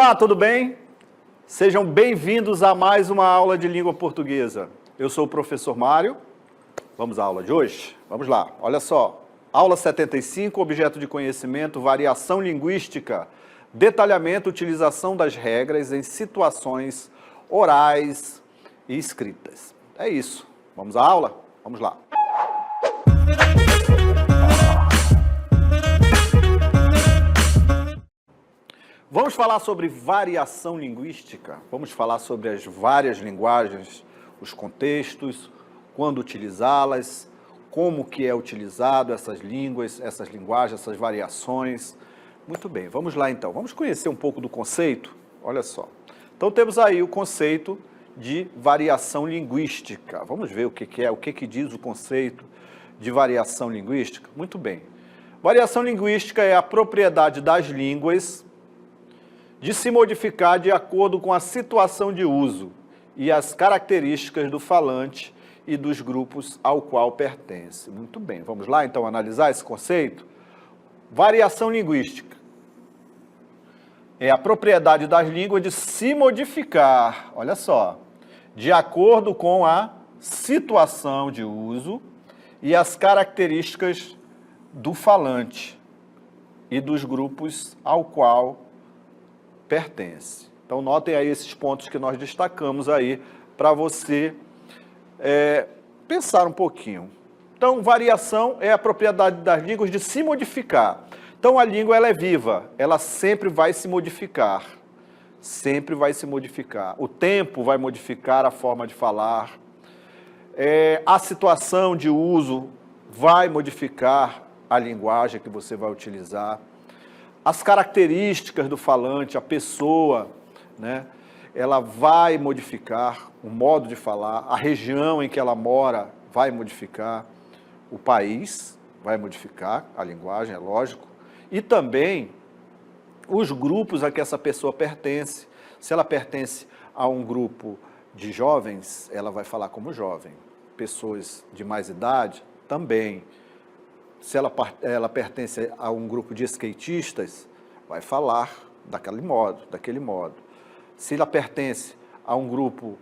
Olá, tudo bem? Sejam bem-vindos a mais uma aula de língua portuguesa. Eu sou o professor Mário. Vamos à aula de hoje? Vamos lá, olha só. Aula 75, objeto de conhecimento, variação linguística, detalhamento, utilização das regras em situações orais e escritas. É isso. Vamos à aula? Vamos lá. Vamos falar sobre variação linguística, vamos falar sobre as várias linguagens, os contextos, quando utilizá-las, como que é utilizado essas línguas, essas linguagens, essas variações. Muito bem, vamos lá então, vamos conhecer um pouco do conceito, olha só. Então temos aí o conceito de variação linguística, vamos ver o que é, o que diz o conceito de variação linguística. Muito bem, variação linguística é a propriedade das línguas de se modificar de acordo com a situação de uso e as características do falante e dos grupos ao qual pertence. Muito bem, vamos lá então analisar esse conceito? Variação linguística é a propriedade das línguas de se modificar, olha só, de acordo com a situação de uso e as características do falante e dos grupos ao qual pertence. Então, notem aí esses pontos que nós destacamos aí para você pensar um pouquinho. Então, variação é a propriedade das línguas de se modificar. Então, a língua ela é viva, ela sempre vai se modificar. Sempre vai se modificar. O tempo vai modificar a forma de falar. A situação de uso vai modificar a linguagem que você vai utilizar. As características do falante, a pessoa, né, ela vai modificar o modo de falar, a região em que ela mora vai modificar, o país vai modificar a linguagem, é lógico, e também os grupos a que essa pessoa pertence. Se ela pertence a um grupo de jovens, ela vai falar como jovem. Pessoas de mais idade, também. Se ela pertence a um grupo de skatistas, vai falar daquele modo. Se ela pertence a um grupo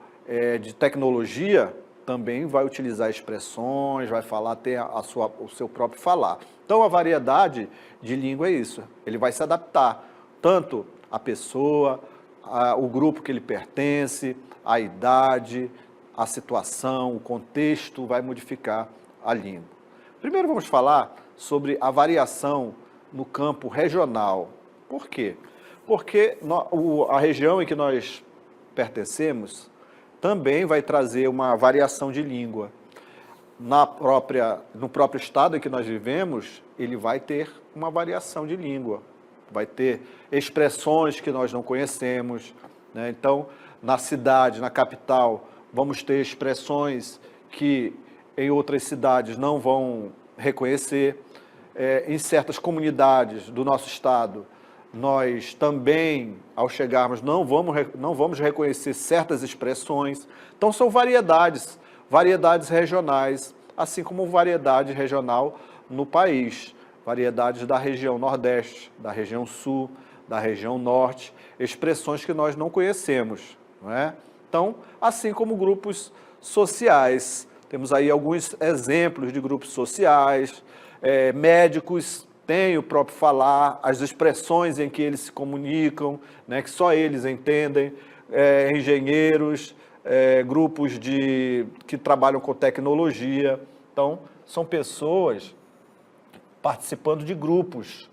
de tecnologia, também vai utilizar expressões, vai falar, ter o seu próprio falar. Então, a variedade de língua é isso. Ele vai se adaptar, tanto a pessoa, o grupo que ele pertence, a idade, a situação, o contexto, vai modificar a língua. Primeiro vamos falar sobre a variação no campo regional. Por quê? Porque a região em que nós pertencemos também vai trazer uma variação de língua. No próprio estado em que nós vivemos, ele vai ter uma variação de língua. Vai ter expressões que nós não conhecemos, né? Então, na cidade, na capital, vamos ter expressões que em outras cidades não vão reconhecer. Em certas comunidades do nosso estado, nós também, ao chegarmos, não vamos reconhecer certas expressões. Então, são variedades regionais, assim como variedade regional no país. Variedades da região Nordeste, da região Sul, da região Norte, expressões que nós não conhecemos, não é? Então, assim como grupos sociais. Temos aí alguns exemplos de grupos sociais, médicos têm o próprio falar, as expressões em que eles se comunicam, né, que só eles entendem, engenheiros, grupos que trabalham com tecnologia. Então, são pessoas participando de grupos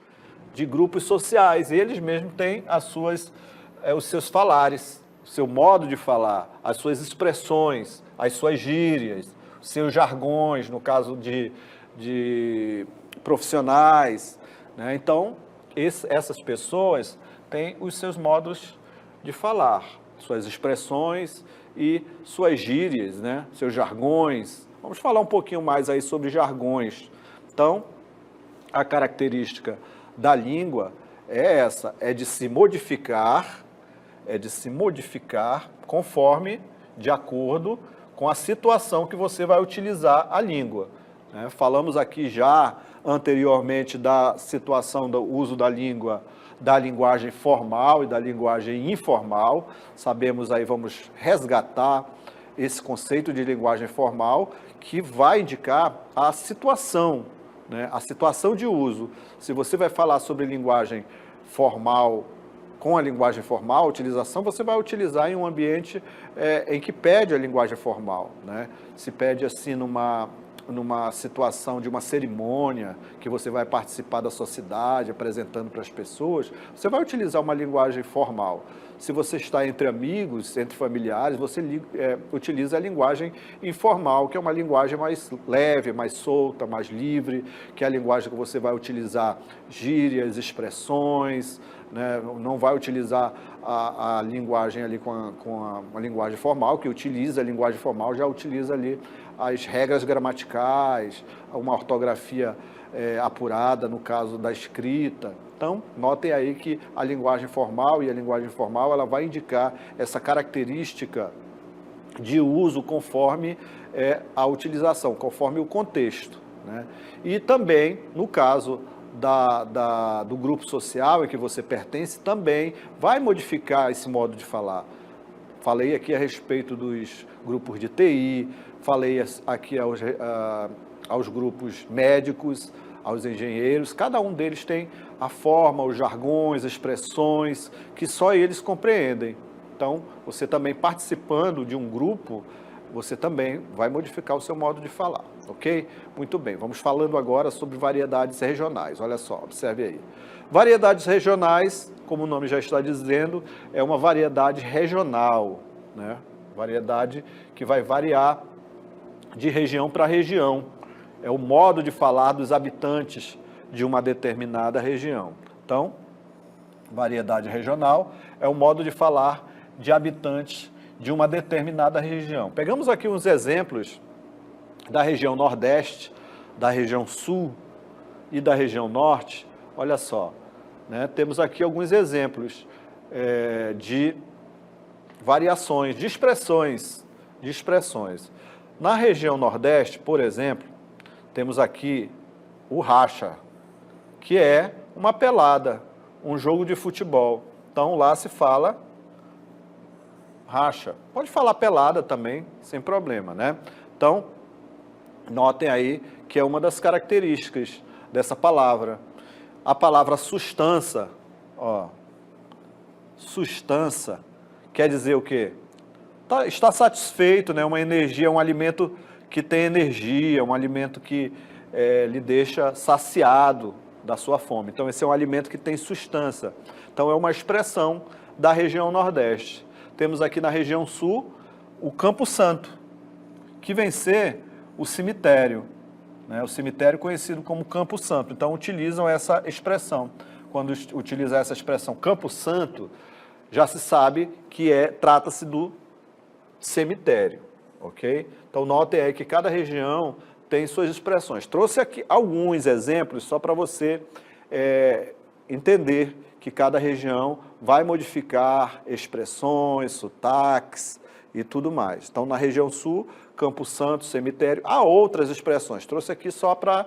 sociais, e eles mesmos têm os seus falares, o seu modo de falar, as suas expressões, as suas gírias, seus jargões, no caso de profissionais, né? Então, essas pessoas têm os seus modos de falar, suas expressões e suas gírias, né? Seus jargões. Vamos falar um pouquinho mais aí sobre jargões. Então, a característica da língua é essa, é de se modificar conforme, de acordo com a situação que você vai utilizar a língua. Falamos aqui já anteriormente da situação do uso da língua da linguagem formal e da linguagem informal. Sabemos aí, vamos resgatar esse conceito de linguagem formal, que vai indicar a situação, né? A situação de uso. Se você vai falar sobre linguagem formal, com a linguagem formal, a utilização, você vai utilizar em um ambiente em que pede a linguagem formal, né? Se pede assim numa situação de uma cerimônia, que você vai participar da sociedade, apresentando para as pessoas, você vai utilizar uma linguagem formal. Se você está entre amigos, entre familiares, você utiliza a linguagem informal, que é uma linguagem mais leve, mais solta, mais livre, que é a linguagem que você vai utilizar gírias, expressões, né? Não vai utilizar a linguagem ali com a linguagem formal, que utiliza a linguagem formal, já utiliza ali as regras gramaticais, uma ortografia apurada no caso da escrita. Então, notem aí que a linguagem formal e a linguagem informal, ela vai indicar essa característica de uso conforme a utilização, conforme o contexto, né? E também, no caso do grupo social em que você pertence, também vai modificar esse modo de falar. Falei aqui a respeito dos grupos de TI, falei aqui aos grupos médicos, aos engenheiros, cada um deles tem a forma, os jargões, expressões que só eles compreendem. Então, você também participando de um grupo, você também vai modificar o seu modo de falar, ok? Muito bem, vamos falando agora sobre variedades regionais. Olha só, observe aí. Variedades regionais, como o nome já está dizendo, é uma variedade regional, né? Variedade que vai variar de região para região. É o modo de falar dos habitantes de uma determinada região. Então, variedade regional é o modo de falar de habitantes de uma determinada região. Pegamos aqui uns exemplos da região Nordeste, da região Sul e da região Norte. Olha só, né? Temos aqui alguns exemplos de variações, de expressões. Na região Nordeste, por exemplo, temos aqui o racha, que é uma pelada, um jogo de futebol. Então, lá se fala racha. Pode falar pelada também, sem problema, né? Então, notem aí que é uma das características dessa palavra. A palavra sustância, ó, sustância, quer dizer o quê? Está satisfeito, né? Uma energia, um alimento que tem energia, um alimento que lhe deixa saciado da sua fome. Então, esse é um alimento que tem sustância. Então, é uma expressão da região Nordeste. Temos aqui na região Sul o Campo Santo, que vem ser o cemitério, né? O cemitério conhecido como Campo Santo. Então, utilizam essa expressão. Quando utiliza essa expressão Campo Santo, já se sabe que trata-se do cemitério, ok? Então, notem aí que cada região tem suas expressões. Trouxe aqui alguns exemplos só para você entender que cada região vai modificar expressões, sotaques e tudo mais. Então, na região Sul, Campo Santo, cemitério, há outras expressões. Trouxe aqui só para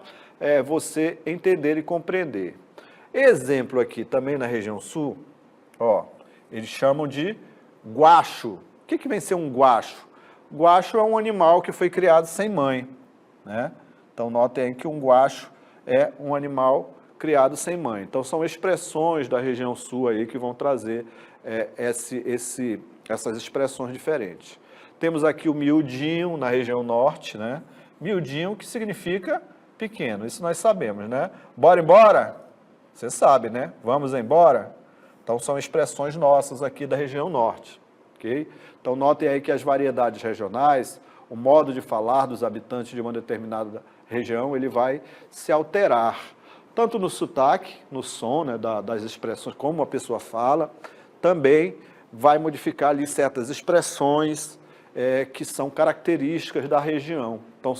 você entender e compreender. Exemplo aqui também na região Sul, ó, eles chamam de guacho. O que vem ser um guacho? Guacho é um animal que foi criado sem mãe, né? Então, notem que um guacho é um animal criado sem mãe. Então, são expressões da região Sul aí que vão trazer essas expressões diferentes. Temos aqui o miudinho na região Norte, né? Miudinho que significa pequeno, isso nós sabemos, né? Bora embora? Você sabe, né? Vamos embora? Então, são expressões nossas aqui da região Norte, ok? Então, notem aí que as variedades regionais, o modo de falar dos habitantes de uma determinada região, ele vai se alterar, tanto no sotaque, no som, né, das expressões, como a pessoa fala, também vai modificar ali certas expressões que são características da região. Então,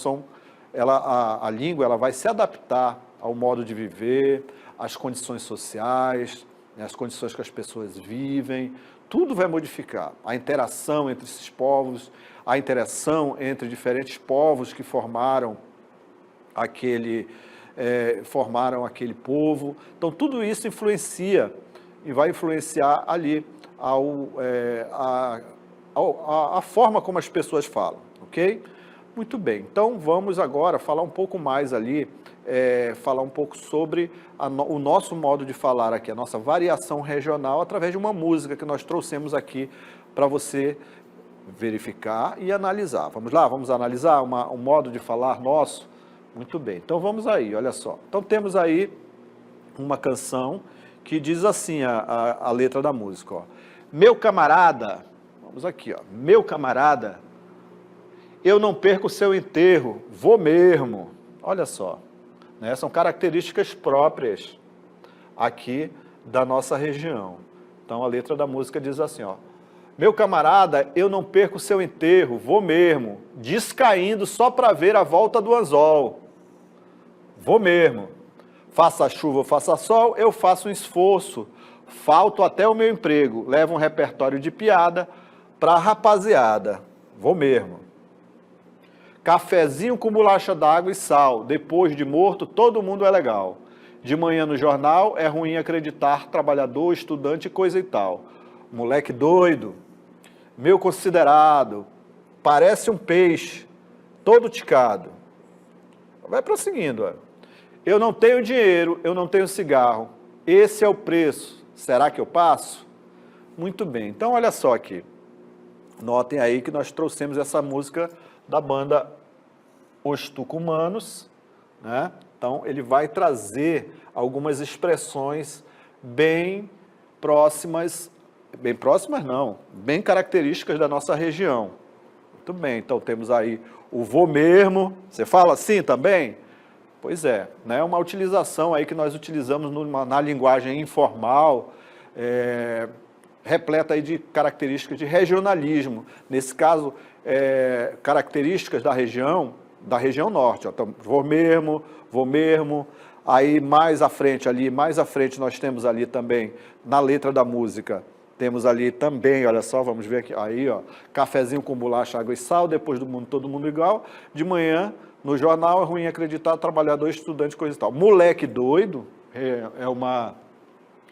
a língua ela vai se adaptar ao modo de viver, às condições sociais, né, às condições que as pessoas vivem, tudo vai modificar. A interação entre esses povos, a interação entre diferentes povos que formaram aquele povo. Então, tudo isso influencia e vai influenciar ali a forma como as pessoas falam, ok? Muito bem, então vamos agora falar um pouco mais ali, falar um pouco sobre o nosso modo de falar aqui, a nossa variação regional, através de uma música que nós trouxemos aqui para você verificar e analisar. Vamos lá, vamos analisar um modo de falar nosso? Muito bem, então vamos aí, olha só. Então temos aí uma canção que diz assim, a letra da música, ó. Meu camarada, vamos aqui, ó. Meu camarada, eu não perco o seu enterro, vou mesmo. Olha só, né? São características próprias aqui da nossa região. Então a letra da música diz assim, ó. Meu camarada, eu não perco o seu enterro, vou mesmo, descaindo só para ver a volta do anzol. Vou mesmo. Faça chuva ou faça sol, eu faço um esforço, falto até o meu emprego, levo um repertório de piada para a rapaziada. Vou mesmo. Cafezinho com bolacha d'água e sal, depois de morto todo mundo é legal. De manhã no jornal é ruim acreditar, trabalhador, estudante, coisa e tal. Moleque doido, meu considerado, parece um peixe, todo ticado. Vai prosseguindo, ó. Eu não tenho dinheiro, eu não tenho cigarro, esse é o preço, será que eu passo? Muito bem, então olha só aqui, notem aí que nós trouxemos essa música da banda Os Tucumanos, né? Então ele vai trazer algumas expressões bem próximas não, bem características da nossa região. Muito bem, então temos aí o vou mesmo, você fala assim também? Pois é, né? Uma utilização aí que nós utilizamos na linguagem informal, repleta aí de características de regionalismo, nesse caso, características da região norte, ó. Então, vou mesmo, aí mais à frente nós temos ali também, na letra da música, temos ali também, olha só, vamos ver aqui, aí ó, cafezinho com bolacha, água e sal, depois do mundo, todo mundo igual, de manhã, no jornal é ruim acreditar, trabalhador, estudante, coisa e tal. Moleque doido é uma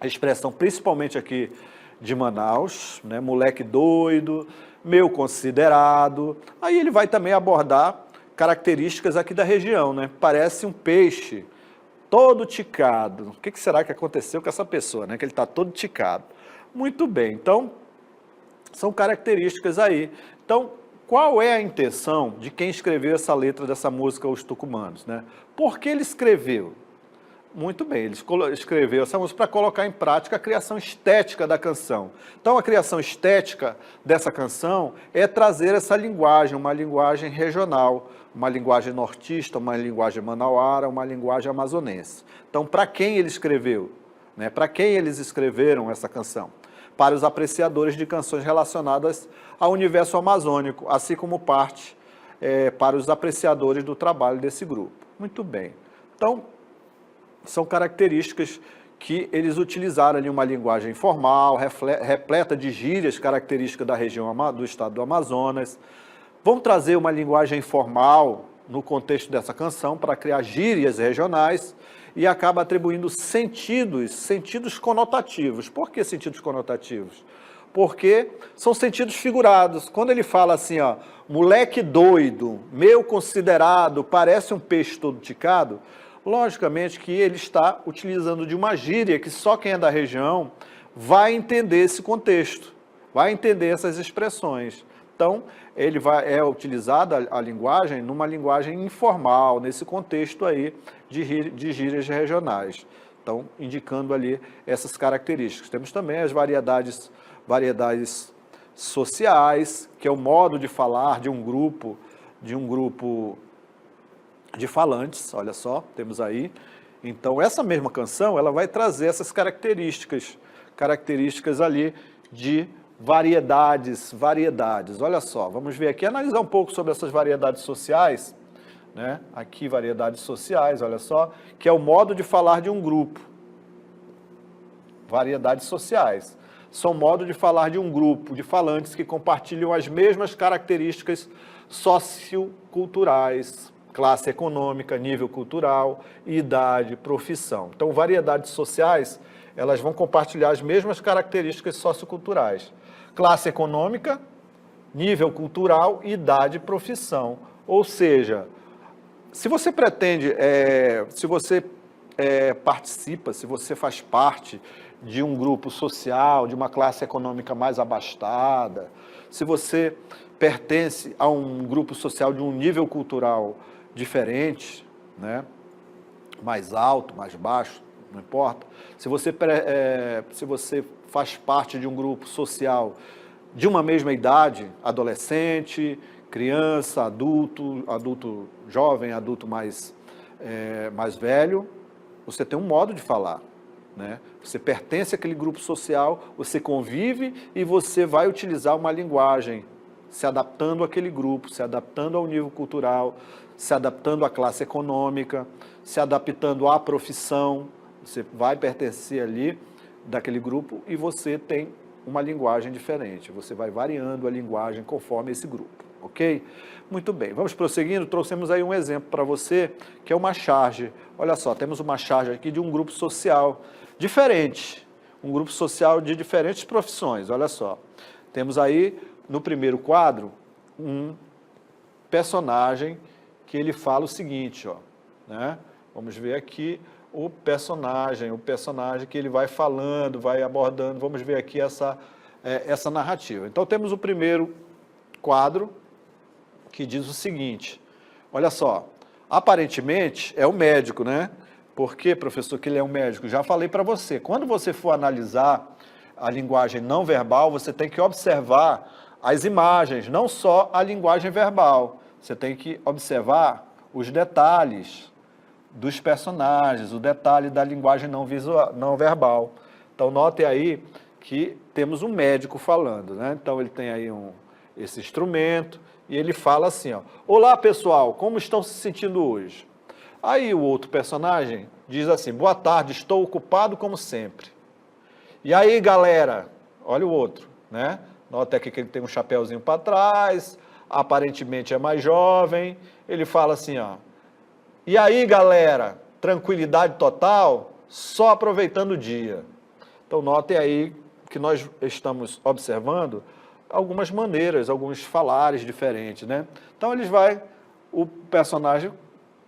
expressão principalmente aqui de Manaus, né? Moleque doido, meu considerado. Aí ele vai também abordar características aqui da região, né? Parece um peixe todo ticado. O que será que aconteceu com essa pessoa, né? Que ele está todo ticado. Muito bem, então são características aí. Então, qual é a intenção de quem escreveu essa letra dessa música Os Tucumanos, né? Por que ele escreveu? Muito bem, ele escreveu essa música para colocar em prática a criação estética da canção. Então, a criação estética dessa canção é trazer essa linguagem, uma linguagem regional, uma linguagem nortista, uma linguagem manauara, uma linguagem amazonense. Então, para quem ele escreveu? Né? Para quem eles escreveram essa canção? Para os apreciadores de canções relacionadas ao universo amazônico, assim como parte para os apreciadores do trabalho desse grupo. Muito bem. Então, são características que eles utilizaram ali, uma linguagem informal, repleta de gírias características da região do estado do Amazonas. Vão trazer uma linguagem informal no contexto dessa canção para criar gírias regionais e acaba atribuindo sentidos conotativos. Por que sentidos conotativos? Porque são sentidos figurados. Quando ele fala assim, ó, moleque doido, meu considerado, parece um peixe todo ticado, logicamente que ele está utilizando de uma gíria que só quem é da região vai entender esse contexto, vai entender essas expressões. Então, é utilizada a linguagem numa linguagem informal, nesse contexto aí de gírias regionais. Então, indicando ali essas características. Temos também as variedades sociais, que é o modo de falar de um grupo de falantes, olha só, temos aí. Então, essa mesma canção, ela vai trazer essas características ali de variedades. Olha só, vamos ver aqui, analisar um pouco sobre essas variedades sociais, né? Aqui, variedades sociais, olha só, que é o modo de falar de um grupo. Variedades sociais. São modo de falar de um grupo de falantes que compartilham as mesmas características socioculturais, classe econômica, nível cultural, idade, profissão. Então, variedades sociais elas vão compartilhar as mesmas características socioculturais. Classe econômica, nível cultural, idade e profissão. Ou seja, se você pretende, se você participa, se você faz parte de um grupo social, de uma classe econômica mais abastada, se você pertence a um grupo social de um nível cultural diferente, né? Mais alto, mais baixo, não importa. Se você faz parte de um grupo social de uma mesma idade, adolescente, criança, adulto jovem, adulto mais velho, você tem um modo de falar, né? Você pertence àquele grupo social, você convive e você vai utilizar uma linguagem se adaptando àquele grupo, se adaptando ao nível cultural, se adaptando à classe econômica, se adaptando à profissão. Você vai pertencer ali daquele grupo e você tem uma linguagem diferente. Você vai variando a linguagem conforme esse grupo, ok? Muito bem, vamos prosseguindo. Trouxemos aí um exemplo para você, que é uma charge. Olha só, temos uma charge aqui de um grupo social diferente, um grupo social de diferentes profissões. Olha só, temos aí no primeiro quadro um personagem que ele fala o seguinte, ó, né? Vamos ver aqui o personagem que ele vai falando, vai abordando. Vamos ver aqui essa narrativa. Então, temos o primeiro quadro, que diz o seguinte, olha só, aparentemente é o médico, né? Por que, professor, que ele é um médico? Já falei para você, quando você for analisar a linguagem não verbal, você tem que observar as imagens, não só a linguagem verbal. Você tem que observar os detalhes dos personagens, o detalhe da linguagem não verbal. Então, notem aí que temos um médico falando, né? Então, ele tem aí esse instrumento e ele fala assim, ó, olá, pessoal, como estão se sentindo hoje? Aí o outro personagem diz assim, boa tarde, estou ocupado como sempre. E aí, galera, olha o outro, né? Nota aqui que ele tem um chapéuzinho para trás, aparentemente é mais jovem, ele fala assim, ó, e aí, galera, tranquilidade total, só aproveitando o dia. Então, notem aí que nós estamos observando algumas maneiras, alguns falares diferentes, né? Então, o personagem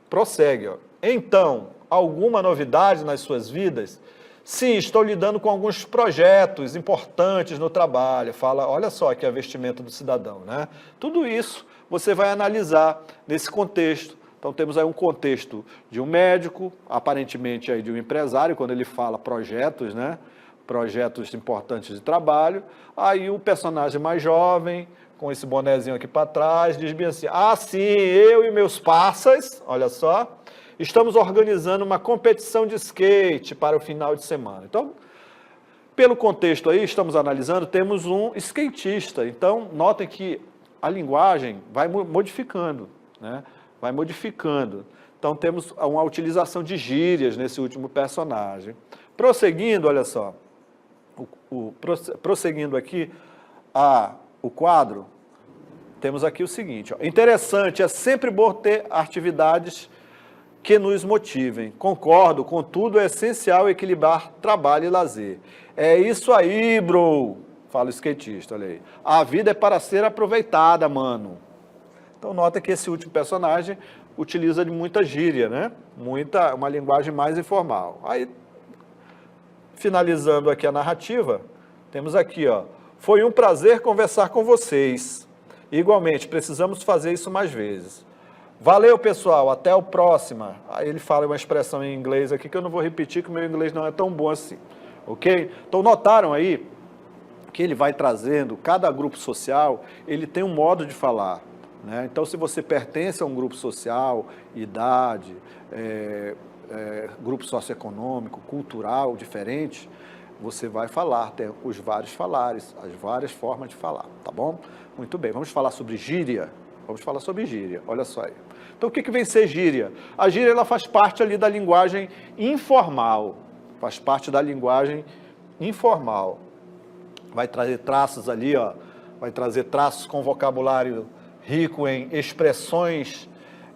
prossegue, ó. Então, alguma novidade nas suas vidas? Sim, estou lidando com alguns projetos importantes no trabalho. Fala, olha só aqui a vestimenta do cidadão, né? Tudo isso você vai analisar nesse contexto. Então, temos aí um contexto de um médico, aparentemente aí de um empresário, quando ele fala projetos, né? Projetos importantes de trabalho. Aí o personagem mais jovem, com esse bonezinho aqui para trás, diz bem assim, ah, sim, eu e meus parceiros, olha só, estamos organizando uma competição de skate para o final de semana. Então, pelo contexto aí, estamos analisando, temos um skatista. Então, notem que a linguagem vai modificando, né? Vai modificando. Então, temos uma utilização de gírias nesse último personagem. Prosseguindo, olha só, prosseguindo aqui o quadro, temos aqui o seguinte, ó, interessante, é sempre bom ter atividades que nos motivem. Concordo, contudo, é essencial equilibrar trabalho e lazer. É isso aí, bro, fala o skatista, olha aí. A vida é para ser aproveitada, mano. Então, nota que esse último personagem utiliza de muita gíria, né? Uma linguagem mais informal. Aí, finalizando aqui a narrativa, temos aqui, ó, foi um prazer conversar com vocês. Igualmente, precisamos fazer isso mais vezes. Valeu, pessoal, até o próximo. Aí ele fala uma expressão em inglês aqui que eu não vou repetir, que o meu inglês não é tão bom assim, ok? Então, notaram aí que ele vai trazendo, cada grupo social, ele tem um modo de falar, né? Então, se você pertence a um grupo social, idade, grupo socioeconômico, cultural diferente, você vai falar, tem os vários falares, as várias formas de falar, tá bom? Muito bem, vamos falar sobre gíria. Vamos falar sobre gíria, olha só aí. Então, o que vem ser gíria? A gíria, ela faz parte ali da linguagem informal, faz parte da linguagem informal. Vai trazer traços ali, ó, vai trazer traços com vocabulário rico em expressões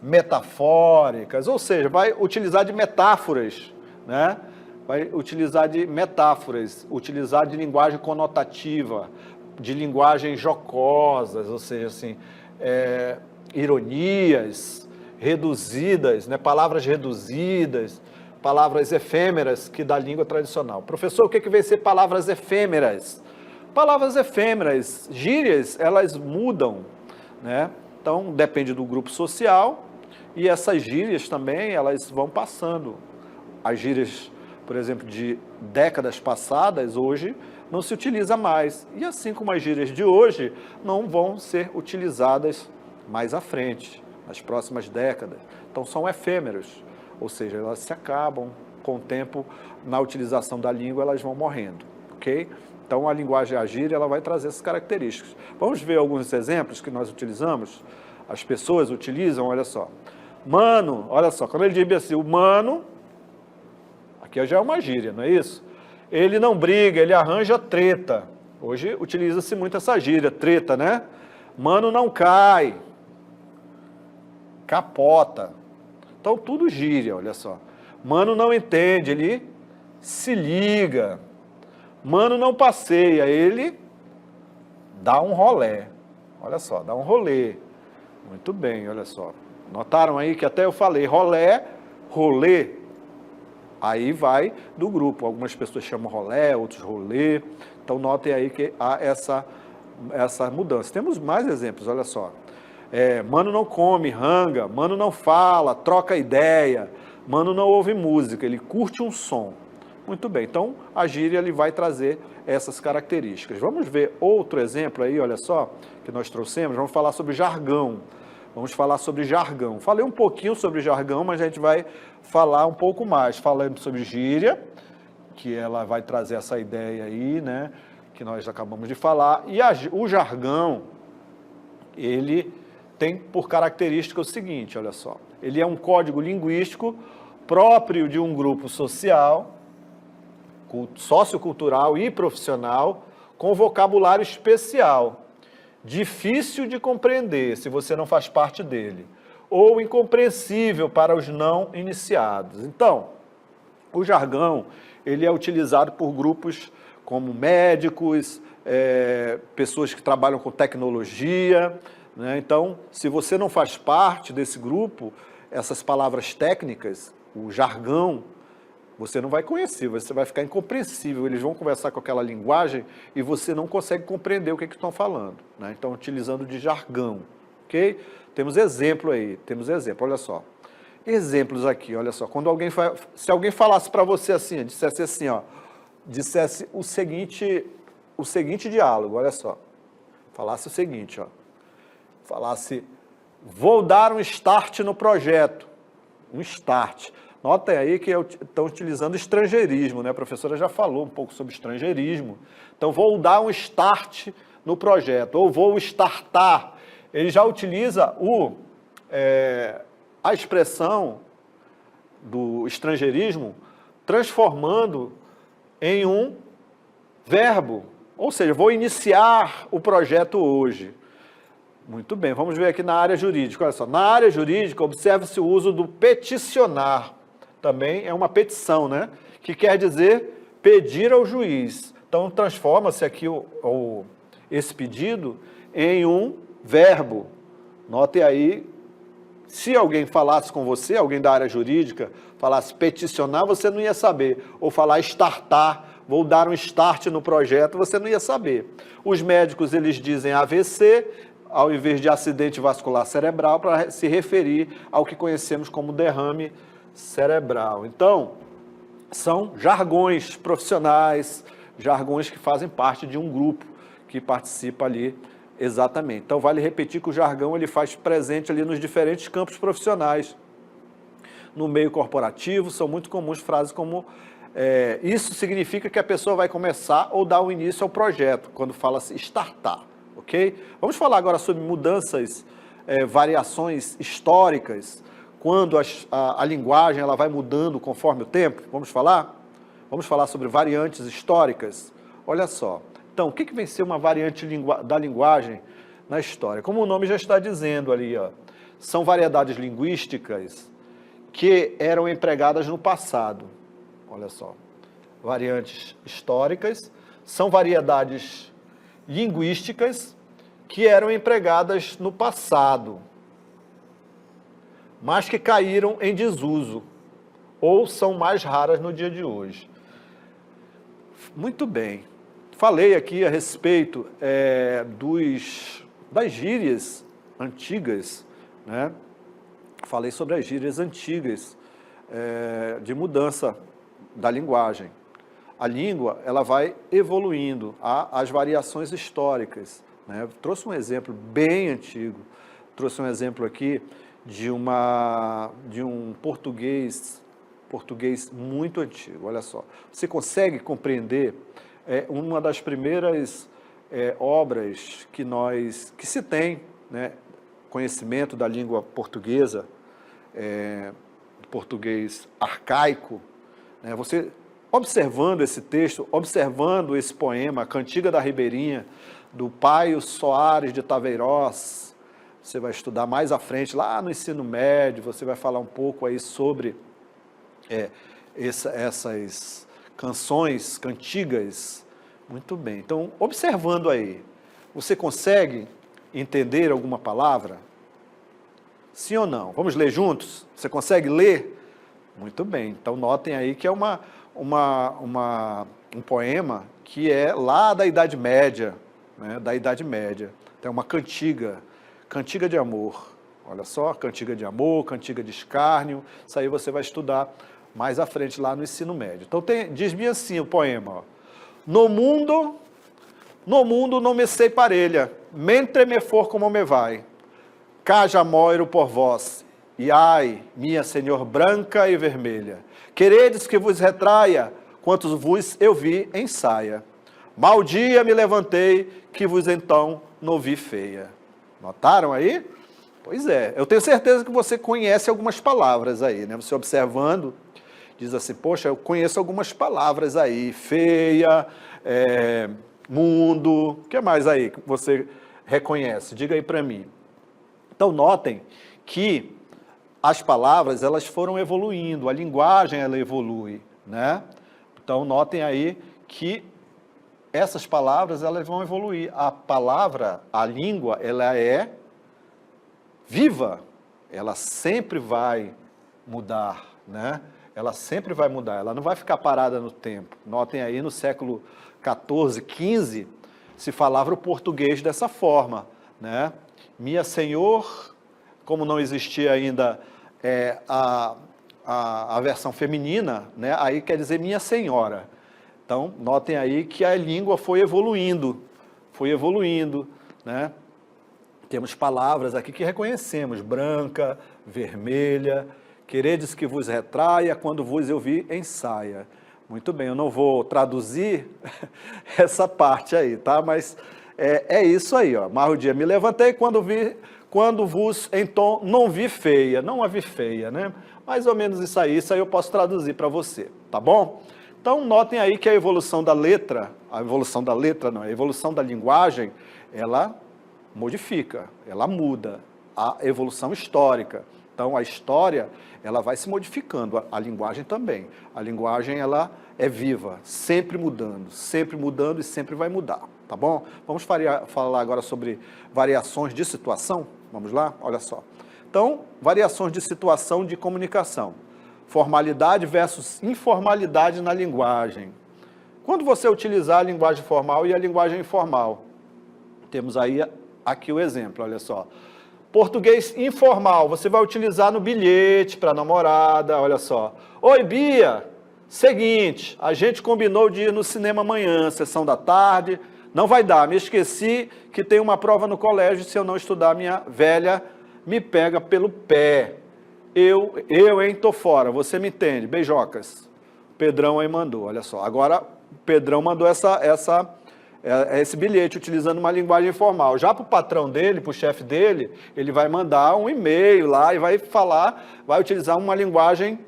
metafóricas, ou seja, vai utilizar de metáforas, né? vai utilizar de metáforas, utilizar de linguagem conotativa, de linguagem jocosas, ou seja, assim, ironias reduzidas, né? Palavras reduzidas, palavras efêmeras que da língua tradicional. Professor, o que vem ser palavras efêmeras? Palavras efêmeras, gírias, elas mudam, né? Então, depende do grupo social e essas gírias também, elas vão passando. As gírias, por exemplo, de décadas passadas, hoje não se utiliza mais. E assim como as gírias de hoje não vão ser utilizadas mais à frente, nas próximas décadas. Então, são efêmeros, ou seja, elas se acabam com o tempo, na utilização da língua, elas vão morrendo, ok? Então, a linguagem, a gíria, ela vai trazer essas características. Vamos ver alguns exemplos que nós utilizamos, as pessoas utilizam, olha só. Mano, olha só, quando ele diz assim, o mano, aqui já é uma gíria, não é isso? Ele não briga, ele arranja treta. Hoje utiliza-se muito essa gíria, treta, né? Mano não cai, capota. Então, tudo gíria, olha só. Mano não entende, ele se liga. Mano não passeia, ele dá um rolé. Olha só, dá um rolê. Muito bem, olha só. Notaram aí que até eu falei rolé, rolê. Aí vai do grupo. Algumas pessoas chamam rolé, outros rolê. Então, notem aí que há essa mudança. Temos mais exemplos, olha só. Mano não come, ranga. Mano não fala, troca ideia. Mano não ouve música, ele curte um som. Muito bem, então a gíria ele vai trazer essas características. Vamos ver outro exemplo aí, olha só, que nós trouxemos. Vamos falar sobre jargão. Vamos falar sobre jargão. Falei um pouquinho sobre jargão, mas a gente vai falar um pouco mais. Falando sobre gíria, que ela vai trazer essa ideia aí, né, que nós acabamos de falar. E o jargão, ele tem por característica o seguinte, olha só. Ele é um código linguístico próprio de um grupo social, sociocultural e profissional, com vocabulário especial, difícil de compreender se você não faz parte dele, ou incompreensível para os não iniciados. Então, o jargão, ele é utilizado por grupos como médicos, pessoas que trabalham com tecnologia, né? Então, se você não faz parte desse grupo, essas palavras técnicas, o jargão, você não vai conhecer, você vai ficar incompreensível. Eles vão conversar com aquela linguagem e você não consegue compreender o que estão falando, né? Então, utilizando de jargão, ok? Temos exemplo aí, olha só. Exemplos aqui, olha só. Quando se alguém falasse para você assim, dissesse assim, ó, dissesse o seguinte diálogo, olha só. Falasse o seguinte, ó. Falasse, vou dar um start no projeto. Um start. Notem aí que estão utilizando estrangeirismo, né? A professora já falou um pouco sobre estrangeirismo. Então, vou dar um start no projeto, ou vou startar. Ele já utiliza a expressão do estrangeirismo transformando em um verbo. Ou seja, vou iniciar o projeto hoje. Muito bem, vamos ver aqui na área jurídica. Olha só, na área jurídica, observe-se o uso do peticionar. Também é uma petição, né? Que quer dizer pedir ao juiz. Então, transforma-se aqui esse pedido em um verbo. Note aí, se alguém falasse com você, alguém da área jurídica, falasse peticionar, você não ia saber. Ou falar startar, vou dar um start no projeto, você não ia saber. Os médicos, eles dizem AVC, ao invés de acidente vascular cerebral, para se referir ao que conhecemos como derrame cerebral. Então, são jargões profissionais, jargões que fazem parte de um grupo que participa ali exatamente. Então, vale repetir que o jargão ele faz presente ali nos diferentes campos profissionais. No meio corporativo, são muito comuns frases como isso significa que a pessoa vai começar ou dar o início ao projeto, quando fala-se startar, ok? Vamos falar agora sobre mudanças, variações históricas, quando a linguagem ela vai mudando conforme o tempo. Vamos falar? Vamos falar sobre variantes históricas? Olha só. Então, o que vem ser uma variante da linguagem na história? Como o nome já está dizendo ali, ó, são variedades linguísticas que eram empregadas no passado. Olha só. variantes históricas, são variedades linguísticas que eram empregadas no passado, mas que caíram em desuso, ou são mais raras no dia de hoje. Muito bem. Falei aqui a respeito das gírias antigas, né? Falei sobre as gírias antigas de mudança da linguagem. A língua, ela vai evoluindo, há as variações históricas, né? Trouxe um exemplo bem antigo, trouxe um exemplo aqui de um português muito antigo. Olha só, você consegue compreender uma das primeiras obras que se tem, né, conhecimento da língua portuguesa, português arcaico, né? Você observando esse texto, observando esse poema, Cantiga da Ribeirinha, do Paio Soares de Taveirós, você vai estudar mais à frente, lá no ensino médio, você vai falar um pouco aí sobre essas canções, cantigas. Muito bem. Então, observando aí, você consegue entender alguma palavra? Sim ou não? Vamos ler juntos? Você consegue ler? Muito bem. Então, notem aí que é um poema que é lá da Idade Média, né? Da Idade Média. Então, é uma cantiga de amor. Olha só, cantiga de amor, cantiga de escárnio. Isso aí você vai estudar mais à frente lá no ensino médio. Então, diz-me assim o poema, ó. No mundo não me sei parelha, mentre me for como me vai, caja moiro por vós, e ai, minha senhor branca e vermelha, queredes que vos retraia, quantos vos eu vi em saia, mal dia me levantei, que vos então não vi feia. Notaram aí? Pois é, eu tenho certeza que você conhece algumas palavras aí, né? Você observando, diz assim, poxa, eu conheço algumas palavras aí, feia, mundo, o que mais aí que você reconhece? Diga aí para mim. Então, notem que as palavras, elas foram evoluindo, a linguagem, ela evolui, né? Então, notem aí que essas palavras, elas vão evoluir. A palavra, a língua, ela é viva, ela sempre vai mudar, né? Ela sempre vai mudar, ela não vai ficar parada no tempo. Notem aí, no século XIV, XV, se falava o português dessa forma, né? Minha senhor, como não existia ainda a versão feminina, né? Aí quer dizer minha senhora. Então, notem aí que a língua foi evoluindo, né? Temos palavras aqui que reconhecemos, branca, vermelha, queredes que vos retraia, quando vos eu vi em saia. Muito bem, eu não vou traduzir essa parte aí, tá? Mas é isso aí, ó. Mas o dia me levantei quando vos então não vi feia, não a vi feia, né? Mais ou menos isso aí eu posso traduzir para você, tá bom? Então, notem aí que a evolução da linguagem, ela modifica, ela muda, a evolução histórica. Então, a história, ela vai se modificando, a linguagem também. A linguagem, ela é viva, sempre mudando e sempre vai mudar, tá bom? Vamos falar agora sobre variações de situação? Vamos lá? Olha só. Então, variações de situação de comunicação. Formalidade versus informalidade na linguagem. Quando você utilizar a linguagem formal e a linguagem informal, temos aí aqui o exemplo, olha só. Português informal, você vai utilizar no bilhete para namorada, olha só. Oi, Bia, seguinte, a gente combinou de ir no cinema amanhã, sessão da tarde, não vai dar, me esqueci que tem uma prova no colégio, se eu não estudar, minha velha me pega pelo pé. Hein, tô fora, você me entende, beijocas. Pedrão aí mandou, olha só. Agora, o Pedrão mandou esse bilhete utilizando uma linguagem informal. Já para o patrão dele, para o chefe dele, ele vai mandar um e-mail lá e vai utilizar uma linguagem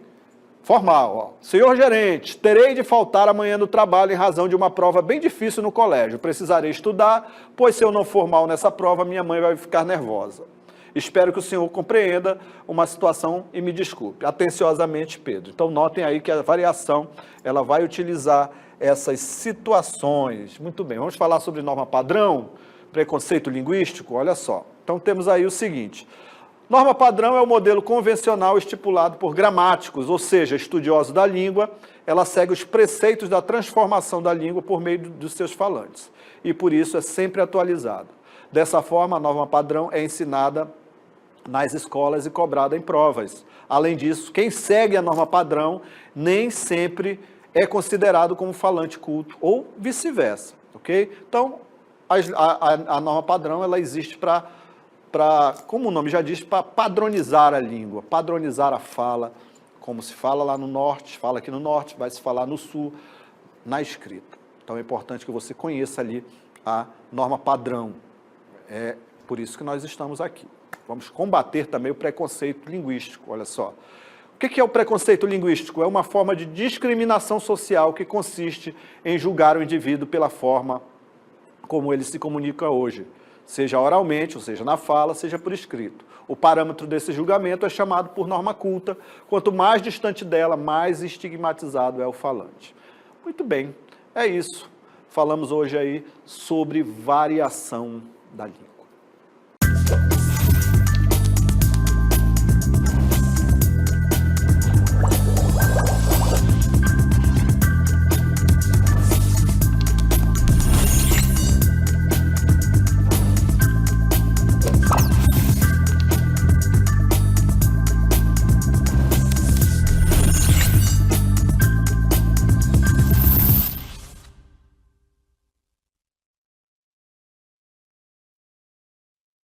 formal. Ó. Senhor gerente, terei de faltar amanhã no trabalho em razão de uma prova bem difícil no colégio. Precisarei estudar, pois se eu não for mal nessa prova, minha mãe vai ficar nervosa. Espero que o senhor compreenda uma situação e me desculpe. Atenciosamente, Pedro. Então, notem aí que a variação, ela vai utilizar essas situações. Muito bem, vamos falar sobre norma padrão, preconceito linguístico? Olha só. Então, temos aí o seguinte. Norma padrão é o modelo convencional estipulado por gramáticos, ou seja, estudiosos da língua. Ela segue os preceitos da transformação da língua por meio dos seus falantes. E, por isso, é sempre atualizado. Dessa forma, a norma padrão é ensinada nas escolas e cobrada em provas. Além disso, quem segue a norma padrão nem sempre é considerado como falante culto, ou vice-versa, ok? Então, a norma padrão, ela existe para, como o nome já diz, para padronizar a língua, padronizar a fala, como se fala lá no norte, fala aqui no norte, vai se falar no sul, na escrita. Então, é importante que você conheça ali a norma padrão. É por isso que nós estamos aqui. Vamos combater também o preconceito linguístico, olha só. O que é o preconceito linguístico? É uma forma de discriminação social que consiste em julgar o indivíduo pela forma como ele se comunica hoje, seja oralmente, ou seja, na fala, seja por escrito. O parâmetro desse julgamento é chamado por norma culta. Quanto mais distante dela, mais estigmatizado é o falante. Muito bem, é isso. Falamos hoje aí sobre variação da língua.